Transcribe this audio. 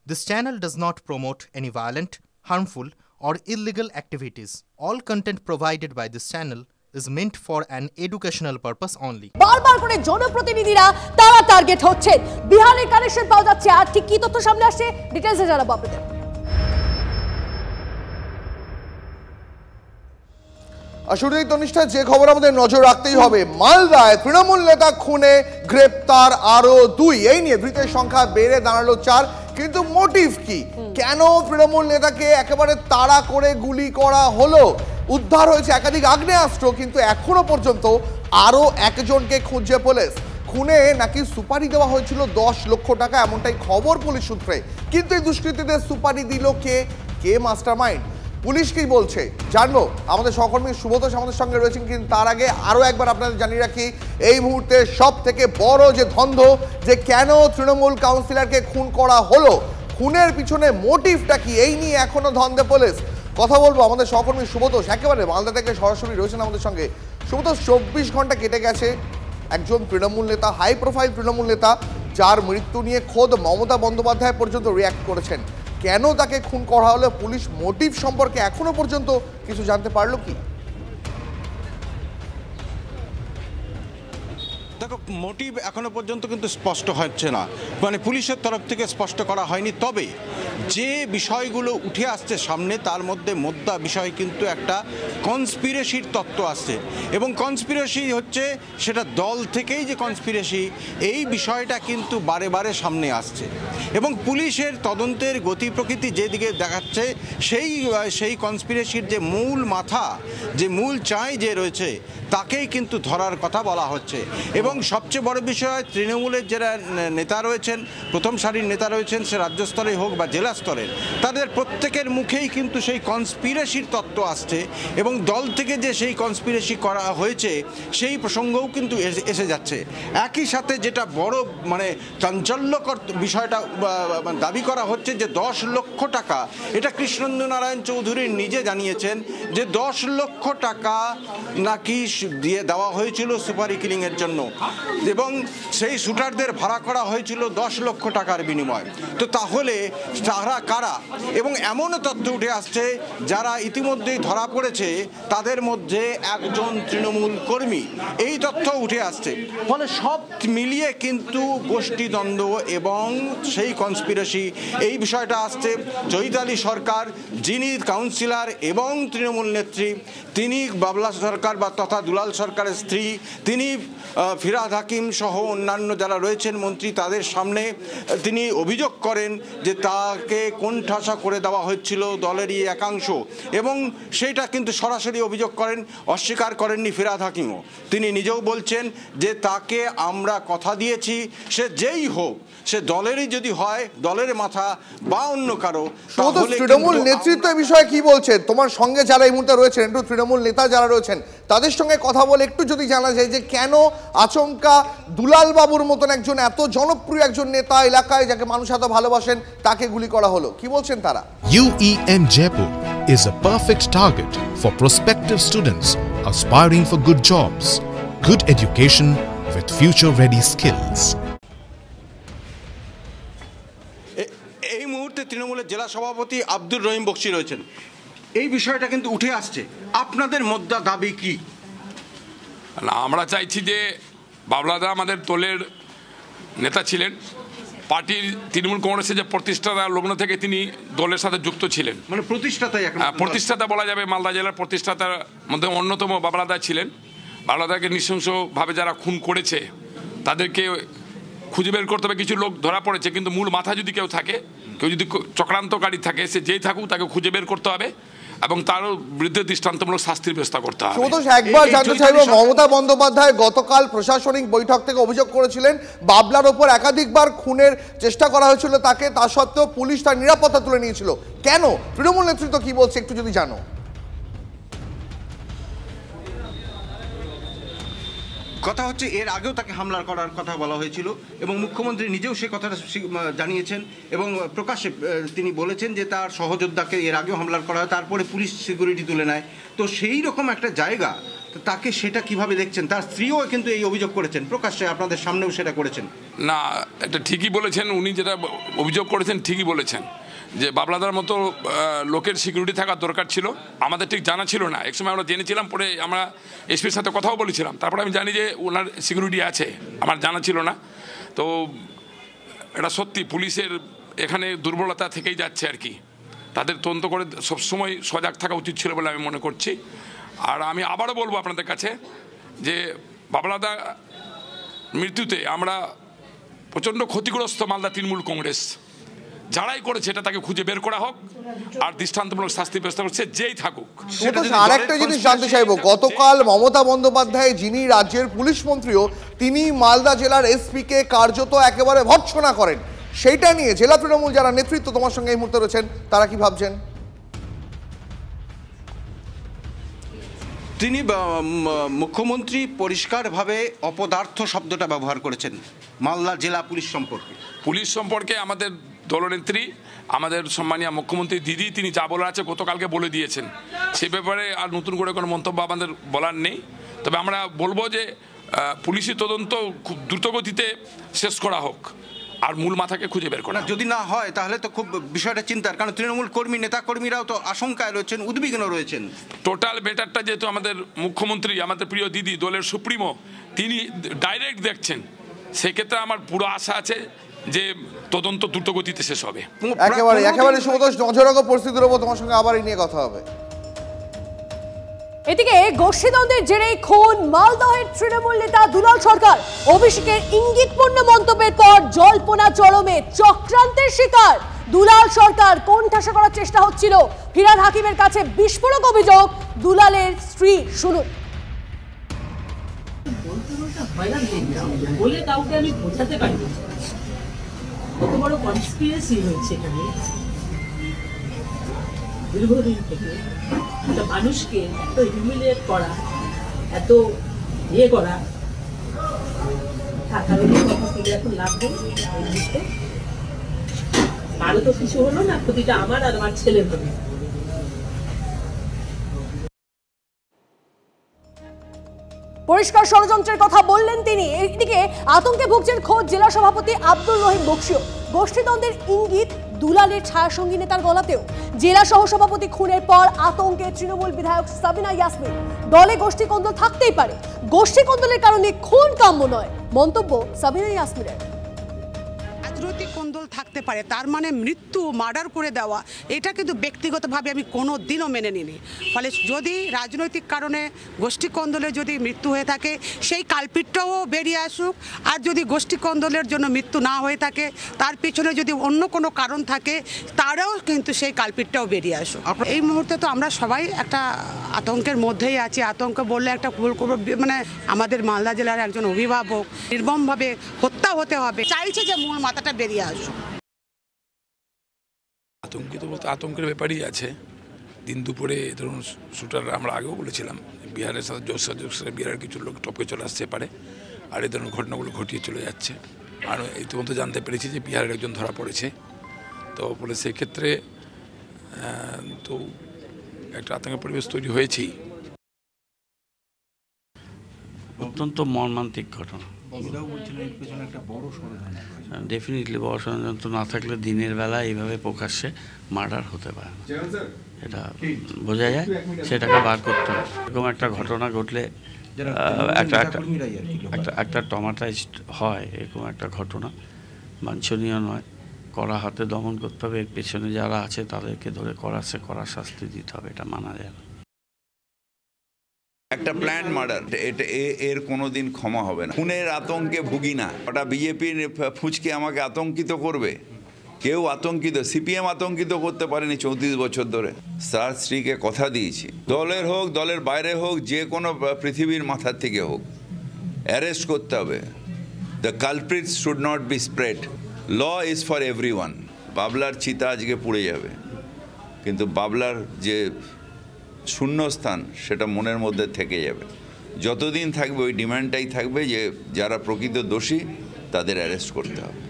This channel does not promote any violent, harmful, or illegal activities. All content provided by this channel is meant for an educational purpose only. বারবার করে জনপ্রতিনিধিরা তারা target হচ্ছেন। বিহারের connection পাওয়া যাচ্ছে, আর ঠিক কি তথ্য সামনে আসছে ডিটেইলসে জানাবো আপনাদের। শুরুতেই তনিষ্ঠা যে খবর আমাদের নজর রাখতেই হবে, মালদায় তৃণমূল নেতা খুনে গ্রেপ্তার আরো 2। এই নিয়ে ধৃতের সংখ্যা বেড়ে দাঁড়ালো 4। কিন্তু মোটিভ কি? কেন তৃণমূল নেতাকে একেবারে তাড়া করে গুলি করা হলো? উদ্ধার হয়েছে একাধিক আগ্নেয়াস্ত্র, কিন্তু এখনো পর্যন্ত আরো একজনকে খুঁজছে পুলিশ। খুনে নাকি সুপারি দেওয়া হয়েছিল 10 লক্ষ টাকা, এমনটাই খবর পুলিশ সূত্রে। কিন্তু এই দুষ্কৃতীদের সুপারি দিল কে? কে মাস্টারমাইন্ড? পুলিশ কি বলছে জানবো। আমাদের সহকর্মী সুব্রত আমাদের সঙ্গে রয়েছেন, কিন্তু তার আগে আরো একবার আপনাদের জানিয়ে রাখি, এই মুহূর্তে সব থেকে বড় যে ধন্ধ, যে কেন তৃণমূল কাউন্সিলরকে খুন করা হলো, খুনের পিছনে মোটিভটা কি, এই নিয়ে এখনো ধন্দে পুলিশ। কথা বলবো আমাদের সহকর্মী সুব্রত, একেবারে মালদা থেকে সরাসরি রয়েছেন আমাদের সঙ্গে। সুব্রত, 24 ঘন্টা কেটে গেছে, একজন তৃণমূল নেতা, হাই প্রোফাইল তৃণমূল নেতা, যার মৃত্যু নিয়ে খোদ মমতা বন্দ্যোপাধ্যায় পর্যন্ত রিঅ্যাক্ট করেছেন। কেন তাকে খুন করা হলো, পুলিশ মোটিভ সম্পর্কে এখনো পর্যন্ত কিছু জানতে পারলো কি? দেখো, মোটিভ এখনো পর্যন্ত কিন্তু স্পষ্ট হচ্ছে না, মানে পুলিশের তরফ থেকে স্পষ্ট করা হয়নি। তবে যে বিষয়গুলো উঠে আসছে সামনে, তার মধ্যে মোদ্দা বিষয় কিন্তু একটা কনস্পিরেসির তত্ত্ব আসছে, এবং কনস্পিরেসি হচ্ছে সেটা দল থেকেই যে কনস্পিরেসি, এই বিষয়টা কিন্তু বারে বারে সামনে আসছে। এবং পুলিশের তদন্তের গতি প্রকৃতি যেদিকে দেখাচ্ছে, সেই কনস্পিরেসির যে মূল মাথা, যে মূল চাই যে রয়েছে, তাকেই কিন্তু ধরার কথা বলা হচ্ছে। এবং সবচেয়ে বড় বিষয়, তৃণমূলের যারা নেতা রয়েছেন, প্রথম সারির নেতা রয়েছেন, সে রাজ্য স্তরে হোক বা জেলা স্তরের, তাদের প্রত্যেকের মুখেই কিন্তু সেই কনস্পিরেসির তত্ত্ব আসছে, এবং দল থেকে যে সেই কনস্পিরেসি করা হয়েছে সেই প্রসঙ্গও কিন্তু এসে যাচ্ছে। একই সাথে যেটা বড় মানে চাঞ্চল্যকর বিষয়টা দাবি করা হচ্ছে যে 10 লক্ষ টাকা, এটা কৃষ্ণেন্দু নারায়ণ চৌধুরী নিজে জানিয়েছেন যে 10 লক্ষ টাকা নাকি দিয়ে দেওয়া হয়েছিল সুপারি কিলিংয়ের জন্য, এবং সেই শুটারদের ভাড়া করা হয়েছিল 10 লক্ষ টাকার বিনিময়। তো তাহলে তারা কারা? এবং এমনও তথ্য উঠে আসছে, যারা ইতিমধ্যেই ধরা পড়েছে তাদের মধ্যে একজন তৃণমূল কর্মী, এই তথ্য উঠে আসছে। ফলে সব মিলিয়ে কিন্তু গোষ্ঠীদ্বন্দ্ব এবং সেই কনস্পিরেসি, এই বিষয়টা আসছে। চৈতালি সরকার, যিনি কাউন্সিলর এবং তৃণমূল নেত্রী, তিনি বাবলা সরকার বা তথা দুলাল সরকারের স্ত্রী, তিনি ফিরহাদ হাকিম সহ অন্যান্য যারা রয়েছেন মন্ত্রী, তাদের সামনে তিনি অভিযোগ করেন যে তাকে কোণঠাসা করে দেওয়া হয়েছিল দলেরই একাংশ, এবং সেইটা কিন্তু সরাসরি অভিযোগ করেন, অস্বীকার করেননি ফিরহাদ হাকিমও। তিনি নিজেও বলছেন যে তাকে আমরা কথা দিয়েছি, সে যেই হোক, সে দলেরই যদি হয়, দলের মাথা বা অন্য কারো। তৃণমূল নেতৃত্ব এই বিষয়ে কি বলছে? তোমার সঙ্গে যারা এই মুহূর্তে রয়েছেন, একটু তৃণমূল নেতা যারা রয়েছেন তাদের সঙ্গে কথা বলে একটু যদি জানা যায় যে কেন আচমকা দুলাল বাবুর মতন একজন এত জনপ্রিয় একজন নেতা, এলাকায় যাকে মানুষ এত ভালোবাসেন, তাকে গুলি করা হলো, কি বলছেন তারা? UEM Jaipur is a perfect target for prospective students aspiring for good jobs, good education with future-ready skills. এই মুহূর্তে তৃণমূলের জেলা সভাপতি আব্দুর রহিম বক্সি রয়েছেন। এই বিষয়টা কিন্তু উঠে আসছে, আপনাদের মোদ্দা দাবি কি? আমরা চাইছি যে বাবলাদা আমাদের দলের নেতা ছিলেন, পার্টির তৃণমূল কংগ্রেসের যে প্রতিষ্ঠাতা লগ্ন থেকে তিনি দলের সাথে যুক্ত ছিলেন, মানে প্রতিষ্ঠাতা বলা যাবে, মালদা জেলার প্রতিষ্ঠাতার মধ্যে অন্যতম বাবলাদা ছিলেন। বাবলাদাকে নৃশংসভাবে যারা খুন করেছে তাদেরকে খুঁজে বের করতে হবে। কিছু লোক ধরা পড়েছে, কিন্তু মূল মাথা যদি কেউ থাকে, কেউ যদি চক্রান্তকারী থাকে, সে যেই থাকুক তাকে খুঁজে বের করতে হবে এবং তার বিরুদ্ধে দৃষ্টান্তমূলক শাস্তির ব্যবস্থা করতে হবে। একবার জানতে চাইব, মমতা বন্দ্যোপাধ্যায় গতকাল প্রশাসনিক বৈঠক থেকে অভিযোগ করেছিলেন বাবলার ওপর একাধিকবার খুনের চেষ্টা করা হয়েছিল তাকে, তা সত্ত্বেও পুলিশ তার নিরাপত্তা তুলে নিয়েছিল। কেন? তৃণমূল নেতৃত্ব কি বলছে একটু যদি জানো। কথা হচ্ছে, এর আগেও তাকে হামলা করার কথা বলা হয়েছিল, এবং মুখ্যমন্ত্রী নিজেও সে কথাটা জানিয়েছেন, এবং প্রকাশ্যে তিনি বলেছেন যে তার সহযোদ্ধাকে এর আগেও হামলা করা হয়, তারপরে পুলিশ সিকিউরিটি তুলে নেয়। তো সেই রকম একটা জায়গা, তো তাকে সেটা কিভাবে দেখছেন? তার স্ত্রীও কিন্তু এই অভিযোগ করেছেন, প্রকাশ্যে আপনাদের সামনেও সেটা করেছেন। না, এটা ঠিকই বলেছেন, উনি যেটা অভিযোগ করেছেন ঠিকই বলেছেন যে বাবলাদার মতো লোকের সিকিউরিটি থাকার দরকার ছিল। আমাদের ঠিক জানা ছিল না, একসময় আমরা জেনেছিলাম, পরে আমরা এসপির সাথে কথাও বলেছিলাম, তারপরে আমি জানি যে ওনার সিকিউরিটি আছে, আমার জানা ছিল না। তো এটা সত্যি পুলিশের এখানে দুর্বলতা থেকেই যাচ্ছে আর কি, তাদের তদন্ত করে সবসময় সজাগ থাকা উচিত ছিল বলে আমি মনে করছি। আর আমি আবারও বলবো আপনাদের কাছে যে বাবলাদা মৃত্যুতে আমরা প্রচণ্ড ক্ষতিগ্রস্ত মালদা তৃণমূল কংগ্রেস, যারাই করেছে এটা তাকে খুঁজে বের করা হোক আর দৃষ্টান্তমূলক শাস্তি ব্যবস্থা করছে যেই থাকুক। আরেকটা জিনিস জানতে চাইবো, গতকাল মমতা বন্দ্যোপাধ্যায় যিনি রাজ্যের পুলিশ মন্ত্রীও, তিনি মালদা জেলার এসপি কে কার্যত একেবারে ভর্ৎসনা করেন। সেইটা নিয়ে জেলা তৃণমূল যারা নেতৃত্ব তোমার সঙ্গে এই মুহূর্তে রয়েছেন তারা কি ভাবছেন? তিনি মুখ্যমন্ত্রী পরিষ্কারভাবে অপদার্থ শব্দটা ব্যবহার করেছেন মালদা জেলা পুলিশ সম্পর্কে। আমাদের দলনেত্রী, আমাদের সম্মানীয় মুখ্যমন্ত্রী দিদি, তিনি যা বলার আছে গতকালকে বলে দিয়েছেন, সে ব্যাপারে আর নতুন করে কোনো মন্তব্য আমাদের বলার নেই। তবে আমরা বলবো যে পুলিশি তদন্ত খুব দ্রুতগতিতে শেষ করা হোক আর মূল মাথাকে খুঁজে বের করা। যদি না হয় তাহলে তো খুব বিষয়টা চিন্তার, কারণ তৃণমূল কর্মী নেতা কর্মীরাও তো আশঙ্কায় রয়েছেন, উদ্বিগ্ন রয়েছেন। টোটাল বেটারটা যেহেতু আমাদের মুখ্যমন্ত্রী, আমাদের প্রিয় দিদি, দলের সুপ্রিমো, তিনি ডাইরেক্ট দেখছেন, সেক্ষেত্রে আমার পুরো আশা আছে যে তদন্ত দ্রুত গতিতে শেষ হবে। একেবারে সুমতোষ, নজর রাখো পরিস্থিতির উপর, তোমার সঙ্গে আবার এই নিয়ে কথা হবে। এদিকে গোষ্ঠীদ্বন্দ্বের জেরে খুন মালদহের তৃণমূল নেতা দুলাল সরকার। অভিষেকের ইঙ্গিতপূর্ণ মন্তব্যের পর জল্পনা চরমে, চক্রান্তের শিকার দুলাল সরকার। কোণঠাসা করার চেষ্টা হচ্ছিল, ফিরহাদ হাকিমের কাছে বিস্ফোরক অভিযোগ দুলালের স্ত্রী। শুনুন। বলে কাউকে আমি বোঝাতে পারি না কত বড় কনস্পিরেসি হয়েছে এখানে দীর্ঘদিন থেকে। একটা মানুষকে এত হিউমিলিয়েট করা, এত ইয়ে করা, এখন লাভ নেই। কারো তো কিছু হলো না, ক্ষতিটা আমার আর আমার ছেলের হবে। পরিষ্কার ষড়যন্ত্রের কথা বললেন তিনি। এদিকে আতঙ্কে ভুগছেন খোদ জেলা সভাপতি আব্দুর রহিম বক্সিও। গোষ্ঠীদ্বন্দ্বের ইঙ্গিত দুলালের ছায়াসঙ্গী নেতার গলাতেও। জেলা সহসভাপতি খুনের পর আতঙ্কে তৃণমূল বিধায়ক সাবিনা ইয়াসমিন। দলে গোষ্ঠী কোন্দল থাকতেই পারে, গোষ্ঠী কোন্দলের কারণে খুন কাম্য নয়, মন্তব্য সাবিনা ইয়াসমিনের। রাজনৈতিক কোন্দল থাকতে পারে, তার মানে মৃত্যু, মার্ডার করে দেওয়া, এটা কিন্তু ব্যক্তিগতভাবে আমি কোনো দিনও মেনে নিই। ফলে যদি রাজনৈতিক কারণে গোষ্ঠী কোন্দলে যদি মৃত্যু হয়ে থাকে, সেই কালপিটটাও বেরিয়ে আসুক। আর যদি গোষ্ঠী কোন্দলের জন্য মৃত্যু না হয়ে থাকে, তার পিছনে যদি অন্য কোনো কারণ থাকে, তারাও কিন্তু সেই কালপিটটাও বেরিয়ে আসুক। এই মুহূর্তে তো আমরা সবাই একটা আতঙ্কের মধ্যেই আছি। আতঙ্ক বললে একটা ভুল করবো, মানে আমাদের মালদা জেলার একজন অভিভাবক নির্মমভাবে হত্যা হতে হবে, চাইছে যে মূল মাথাটা বেরিয়ে আসুক। আতঙ্কিত বলতে আতঙ্কের ব্যাপারই আছে। দিন দুপুরে ধরুন শুটার, আমরা আগেও বলেছিলাম বিহারের সাথে জোরসাজোর বিহারের কিছু লোক টপকে চলে আসতে পারে, আর এই ধরনের ঘটনাগুলো ঘটিয়ে চলে যাচ্ছে। আর ইতিমধ্যে জানতে পেরেছি যে বিহারের একজন ধরা পড়েছে। তো বলে সেক্ষেত্রে তো একটা আতঙ্কের পরিবেশ তৈরি হয়েছেই। অত্যন্ত মর্মান্তিক ঘটনা। ডেফিনেটলি বড় ষড়যন্ত্র না থাকলে দিনের বেলা এইভাবে প্রকাশ্যে মার্ডার হতে পারে না, এটা বোঝা যায়। সেটাকে বার করতে হবে। এরকম একটা ঘটনা ঘটলে একটা ট্রমাটাইজড হয়, এরকম একটা ঘটনা বাঞ্ছনীয় নয়, কড়া হাতে দমন করতে হবে। এর পেছনে যারা আছে তাদেরকে ধরে কড়া শাস্তি দিতে হবে, এটা মানা যায় না। একটা প্ল্যান মার্ডার, এটা এর কোনোদিন ক্ষমা হবে না। খুনের আতঙ্কে ভুগি না। ওটা বিজেপির ফুঁচকে আমাকে আতঙ্কিত করবে? কেউ আতঙ্কিত, সিপিএম আতঙ্কিত করতে পারেনি 34 বছর ধরে। তার স্ত্রীকে কথা দিয়েছি, দলের হোক দলের বাইরে হোক, যে কোনো পৃথিবীর মাথার থেকে হোক, অ্যারেস্ট করতে হবে। The culprits should not be spared. Law is for everyone. বাবলার চিতা আজকে পুড়ে যাবে, কিন্তু বাবলার যে শূন্যস্থান সেটা মনের মধ্যে থেকে যাবে। যতদিন থাকবে ওই ডিমান্ডটাই থাকবে যে যারা প্রকৃত দোষী তাদের অ্যারেস্ট করতে হবে।